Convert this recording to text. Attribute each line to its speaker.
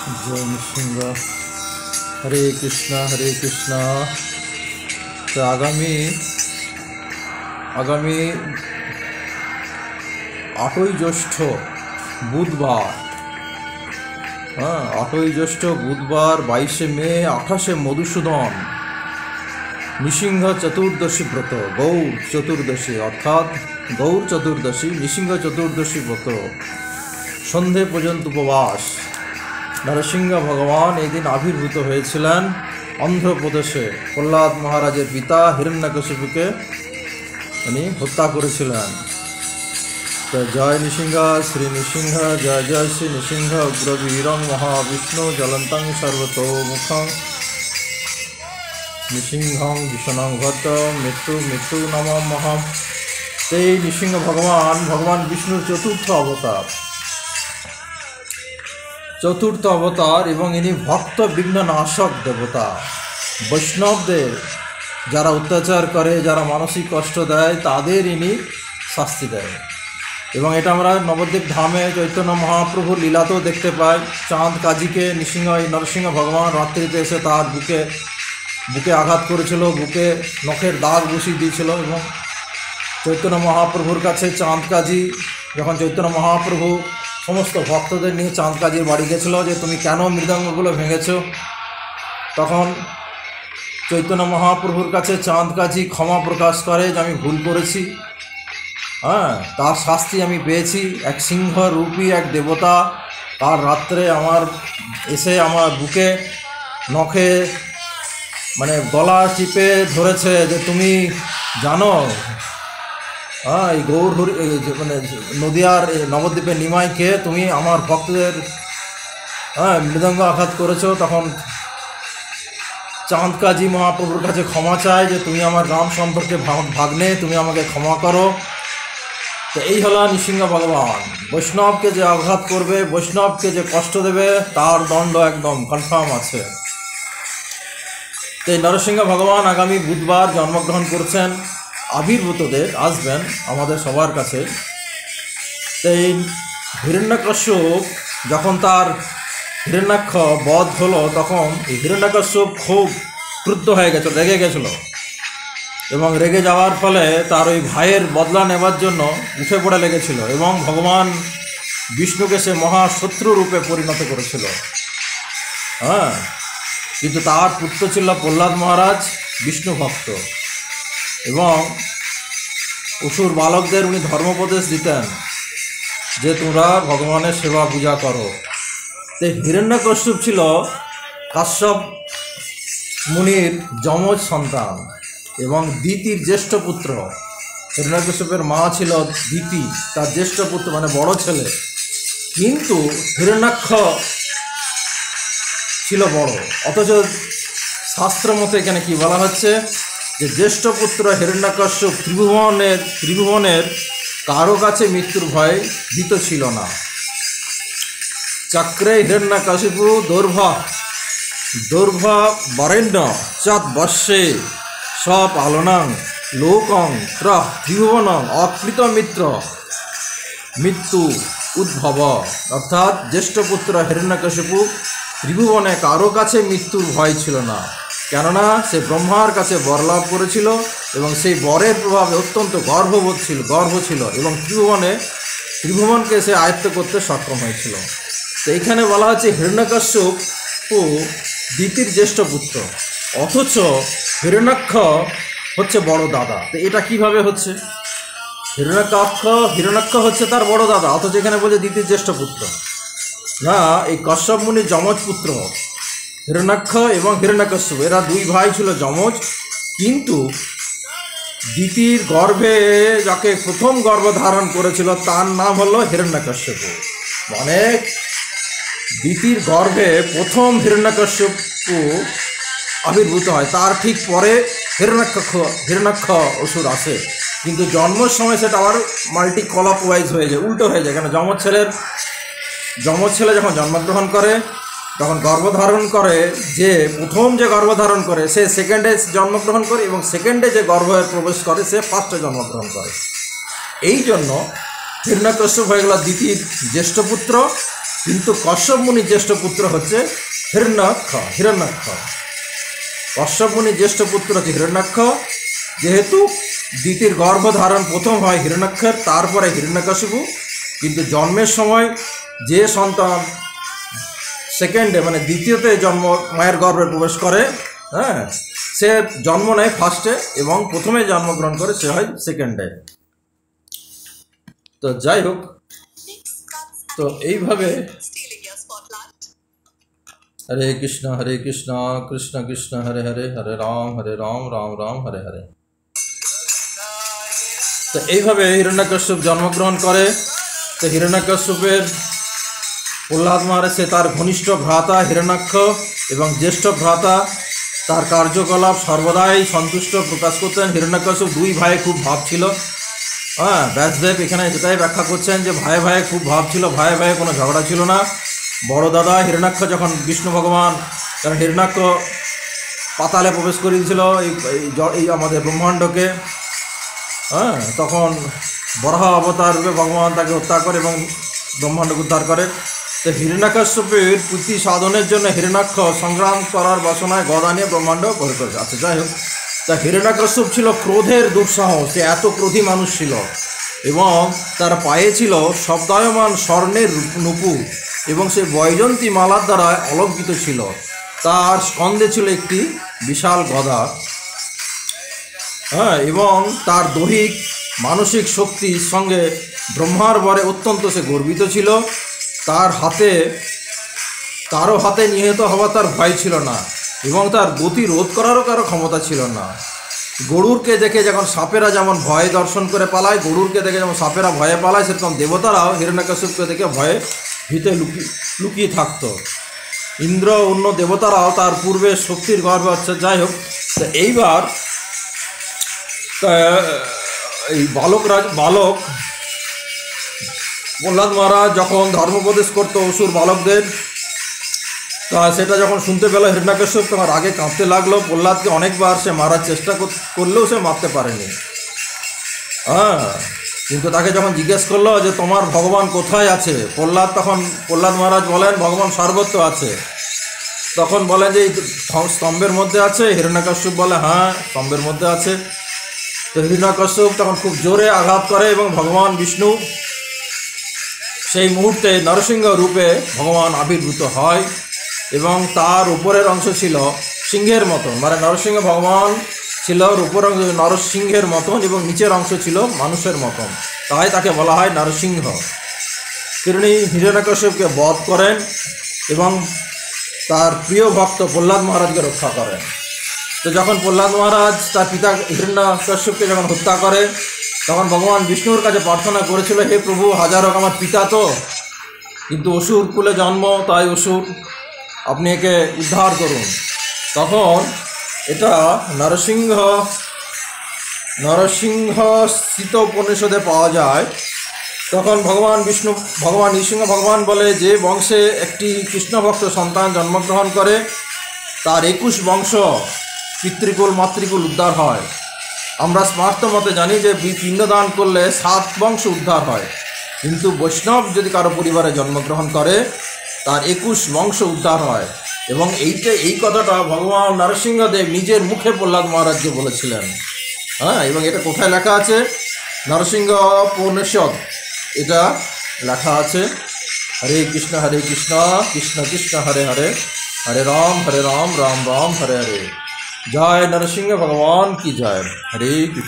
Speaker 1: जय नृसिंह। हरे कृष्णा हरे कृष्णा। तो आगामी 8ই জ্যৈষ্ঠ বুধবার, 8ই জ্যৈষ্ঠ বুধবার, 22শে মে, 28শে মধুসূদন, নৃসিংহ চতুর্দশী ব্রত, গৌর চতুর্দশী অর্থাৎ গৌর চতুর্দশী, নৃসিংহ চতুর্দশী ব্রত, সন্ধে পর্যন্ত উপবাস। নরসিংহ ভগবান এই দিন আবির্ভূত হয়েছিলেন অন্ধ্রপ্রদেশে। প্রহ্লাদ মহারাজের পিতা হিরণ্যকশিপুকে উনি হত্যা করেছিলেন। তো জয় নৃসিংহ, শ্রী নৃসিংহ, জয় জয় শ্রী নৃসিংহ, উগ্রবীরং মহাবিষ্ণু জ্বলন্তং সর্বতোমুখং নৃসিংহং ভীষণং ভট্ট মৃত্যু মৃত্যু নমাম্যহম। এই নৃসিংহ ভগবান বিষ্ণুর চতুর্থ অবতার এবং ইনি ভক্ত বিঘ্ননাশক দেবতা। বৈষ্ণবদের যারা অত্যাচার করে, যারা মানসিক কষ্ট দেয়, তাদের ইনি শাস্তি দেয়। এবং এটা আমরা নবদ্বীপ ধামে চৈতন্য মহাপ্রভুর লীলাতেও দেখতে পাই। চাঁদ কাজীকে নরসিংহ ভগবান রাত্রিতে এসে তার বুকে আঘাত করেছিল, বুকে নখের দাগ বসিয়ে দিয়েছিল। এবং চৈতন্য মহাপ্রভুর কাছে চাঁদ কাজী যখন চৈতন্য মহাপ্রভু সমস্ত ভক্তদের নিয়ে চাঁদ কাজীর বাড়ি গেছিল যে তুমি কেন মৃদঙ্গগুলো ভেঙেছ, তখন চৈতন্য মহাপ্রভুর কাছে চাঁদ কাজী ক্ষমা প্রকাশ করে যে আমি ভুল করেছি, তার শাস্তি আমি পেয়েছি। এক সিংহ রূপী এক দেবতা তার রাত্রে এসে আমার বুকে নখে গলা টিপে ধরেছে যে তুমি জানো এই গৌর নদিয়ার নবদ্বীপের নিমাইকে তুমি আমার ভক্তদের মৃদঙ্গ আঘাত করেছো। তখন চাঁদ কাজী মহাপ্রভুর কাছে ক্ষমা চায় যে তুমি আমার রাম সম্পর্কে ভাগ্নে, তুমি আমাকে ক্ষমা করো। তো এই হলো নৃসিংহ ভগবান। বৈষ্ণবকে যে আঘাত করবে, বৈষ্ণবকে যে কষ্ট দেবে, তার দণ্ড একদম কনফার্ম আছে। তো এই নরসিংহ ভগবান আগামী বুধবার জন্মগ্রহণ করছেন। আবির্ভূতদের আসবেন আমাদের সবার কাছে। তো এই হিরণ্যকশ্যপ যখন তার হিরণ্যাক্ষ বধ হলো, তখন এই হিরণ্যকশ্যপ খুব ক্রুদ্ধ হয়ে গেছিল, রেগে গেছিল। এবং রেগে যাওয়ার ফলে তার ওই ভাইয়ের বদলা নেবার জন্য উঠে পড়ে লেগেছিল এবং ভগবান বিষ্ণুকে সে মহাশত্রু রূপে পরিণত করেছিল। কিন্তু তার পুত্র ছিল প্রহ্লাদ মহারাজ, বিষ্ণু ভক্ত, এবং অসুর বালকদের উনি ধর্মোপদেশ দিতেন যে তোমরা ভগবানের সেবা পূজা করো। তো হিরণ্যকশ্যপ ছিল কাশ্যপ মুনির যমজ সন্তান এবং দিতির জ্যেষ্ঠ পুত্র। হিরণ্যকশ্যপের মা ছিল দিতি, তার জ্যেষ্ঠ পুত্র বড় ছেলে। কিন্তু হিরণ্যাক্ষ ছিল বড়, অথচ শাস্ত্র মতে এখানে কি বলা হচ্ছে যে জ্যেষ্ঠ পুত্র হিরণ্যকশ্যপ ত্রিভুবনের কারো কাছে মৃত্যুর ভয়ে ভীত ছিল না। চক্রে হিরণ্যকশিপু দৌর্ভা বরেণ্য চাঁদ বর্ষে সপালনং লোকং ত্রিভুবনং অকৃত মিত্র মৃত্যু উদ্ভব। অর্থাৎ জ্যেষ্ঠ পুত্র হিরণ্যকশিপু ত্রিভুবনে কারো কাছে মৃত্যুর ভয় ছিল না, কেননা সে ব্রহ্মার কাছে বর লাভ করেছিল এবং সেই বরের প্রভাবে অত্যন্ত গর্ভ ছিল এবং ত্রিভুবনকে সে আয়ত্ত করতে সক্ষম হয়েছিল। তো এইখানে বলা হচ্ছে হিরণ্যকশ্যপ দিতির জ্যেষ্ঠ পুত্র, অথচ হিরণ্যাক্ষ হচ্ছে বড় দাদা। তো এটা কিভাবে হচ্ছে? হিরণ্যাক্ষ হচ্ছে তার বড় দাদা, অথচ এখানে বলছে দিতির জ্যেষ্ঠ পুত্র। না, এই কশ্যপ মুনির যমজ পুত্র হিরণ্যাক্ষ এবং হিরণ্যকশ্যপ, এরা দুই ভাই ছিল যমজ। কিন্তু দিতির গর্ভে যাকে প্রথম গর্ভধারণ করেছিল তার নাম হলো হিরণ্যকশ্যপ। দিতির গর্ভে প্রথম হিরণ্যকশ্যপ আবির্ভূত হয়, তার ঠিক পরে হিরণ্যাক্ষ অসুর আসে। কিন্তু জন্মের সময় সেটা আবার মাল্টি ক্লকওয়াইজ হয়ে যায়, উল্টো হয়ে যায়। কেন? যমজ ছেলে যখন জন্মগ্রহণ করে, তখন গর্ভধারণ করে, যে প্রথম যে গর্ভধারণ করে সে সেকেন্ডে জন্মগ্রহণ করে, এবং সেকেন্ডে যে গর্ভে প্রবেশ করে সে ফার্স্টে জন্মগ্রহণ করে। এই জন্য হিরণ্যকশ্যপ হয়ে গেল দিতির জ্যেষ্ঠ পুত্র কিন্তু কশ্যপ মুনির জ্যেষ্ঠ পুত্র হচ্ছে হিরণ্যাক্ষ। কশ্যপ মুনির জ্যেষ্ঠ পুত্র হচ্ছে হিরণ্যাক্ষ। যেহেতু দিতির গর্ভধারণ প্রথম হয় হিরণ্যাক্ষের, তারপরে হিরণ্যকশিপু, কিন্তু জন্মের সময় যে সন্তান সেকেন্ডে মানে দ্বিতীয়তে জন্ম মায়ের গর্ভে প্রবেশ করে, হ্যাঁ, সে জন্ম নেয় ফার্স্টে এবং প্রথমে জন্মগ্রহণ করে সে হয় সেকেন্ডে। তো যাই হোক, তো এইভাবে হরে কৃষ্ণ কৃষ্ণ কৃষ্ণ হরে হরে, হরে রাম রাম রাম হরে হরে। তো এইভাবে হিরণ্যকশ্যপ জন্মগ্রহণ করে। তো হিরণ্যকশ্যপের প্রহ্লাদ মহারাজ সে তার ঘনিষ্ঠ ভ্রাতা হিরণ্যাক্ষ এবং জ্যেষ্ঠ ভ্রাতা তার কার্যকলাপ সর্বদাই সন্তুষ্ট প্রকাশ করতেন। হিরণ্যকশ্যপ দুই ভাই খুব ভাব ছিল। হ্যাঁ, ব্যাসদেব এখানে যেটাই ব্যাখ্যা করছেন যে ভাই ভাই খুব ভাব ছিল, ভাই ভাই কোনো ঝগড়া ছিল না। বড় দাদা হিরণ্যাক্ষ যখন বিষ্ণু ভগবান, কারণ হিরণ্যাক্ষ পাতালে প্রবেশ করে দিয়েছিল এই আমাদের ব্রহ্মাণ্ডকে, হ্যাঁ, তখন বরাহ অবতার রূপে ভগবান তাকে হত্যা করে এবং ব্রহ্মাণ্ডকে উদ্ধার করে। তো হিরণ্যকশ্যপের প্রীতি সাধনের জন্য হিরণ্যাক্ষ সংগ্রাম করার বাসনায় গদা নিয়ে ব্রহ্মাণ্ড ভরে করেছে। আচ্ছা, যাই হোক, তা হিরণ্যকশ্যপ ছিল ক্রোধের দুঃসাহ, সে এত ক্রোধী মানুষ ছিল এবং তার পায়ে ছিল শব্দায়মান স্বর্ণের নুপুর এবং সে বৈজন্তী মালার দ্বারা অলঙ্কৃত ছিল। তার স্কন্ধে ছিল একটি বিশাল গদা, হ্যাঁ, এবং তার দৈহিক মানসিক শক্তির সঙ্গে ব্রহ্মার বরে অত্যন্ত সে গর্বিত ছিল। কারো হাতে নিহত হওয়া তার ভয় ছিল না এবং তার গতি রোধ করারও কারো ক্ষমতা ছিল না। গরুরকে দেখে যখন সাপেরা যেমন ভয় দর্শন করে পালায়, গরুরকে দেখে যেমন সাপেরা ভয়ে পালায়, সেরকম দেবতারাও হিরণ্যকশ্যপকে দেখে ভয়ে ভিতে লুকিয়ে থাকত। ইন্দ্র অন্য দেবতারাও তার পূর্বে শক্তির গর্বে হচ্ছে। যাই হোক, তো এইবার এই বালক প্রহ্লাদ মহারাজ যখন ধর্মোপদেশ করতো অসুর বালকদের, তা সেটা যখন শুনতে পেল হিরণ্যকশ্যপ তখন আগে কাঁপতে লাগলো। প্রহ্লাদকে অনেকবার সে মারার চেষ্টা করলেও সে মারতে পারেনি। হ্যাঁ, কিন্তু তাকে যখন জিজ্ঞেস করলো যে তোমার ভগবান কোথায় আছে, প্রহ্লাদ মহারাজ বলেন ভগবান সর্বত্র আছে। তখন বলেন যে এই স্তম্ভের মধ্যে আছে। হিরণ্যকশ্যপ বলে হ্যাঁ, স্তম্ভের মধ্যে আছে। তো হিরণ্যকশ্যপ তখন খুব জোরে আঘাত করে এবং ভগবান বিষ্ণু সেই মুহূর্তে নরসিংহ রূপে ভগবান আবির্ভূত হয় এবং তার উপরের অংশ ছিল সিংহের মতন, মানে নরসিংহ ভগবান ছিল উপর অংশ নরসিংহের মতন এবং নিচের অংশ ছিল মানুষের মতন, তাই তাকে বলা হয় নরসিংহ। তিনি হিরণ্যকশ্যপকে বধ করেন এবং তার প্রিয় ভক্ত প্রহ্লাদ মহারাজকে রক্ষা করেন। তো যখন প্রহ্লাদ মহারাজ তার পিতা হিরণ্যকশ্যপকে যখন হত্যা করে, তখন ভগবান বিষ্ণুর কাছে প্রার্থনা করেছিল, হে প্রভু, হাজার হোক আমার পিতা তো, কিন্তু অসুর কুলে জন্ম, তাই অসুর, আপনি একে উদ্ধার করুন। তখন এটা নরসিংহ স্থিত উপনিষদে পাওয়া যায়। তখন ভগবান নৃসিংহ ভগবান বলে যে বংশে একটি কৃষ্ণভক্ত সন্তান জন্মগ্রহণ করে তার 21 বংশ পিতৃকুল মাতৃকুল উদ্ধার হয়। আমরা স্মার্ত মতে জানি যে পিণ্ডদান করলে 7 বংশ উদ্ধার হয়, কিন্তু বৈষ্ণব যদি কারো পরিবারে জন্মগ্রহণ করে তার 21 বংশ উদ্ধার হয়। এবং এই কথাটা ভগবান নরসিংহদেব নিজের মুখে প্রহ্লাদ মহারাজকে বলেছিলেন। হ্যাঁ, এবং এটা কোথায় লেখা আছে? নরসিংহ উপনিষদ এটা লেখা আছে। হরে কৃষ্ণ কৃষ্ণ কৃষ্ণ হরে হরে, হরে রাম রাম রাম হরে হরে। জয় নরসিংহ ভগবান কি জয়। হরে কৃষ্ণ।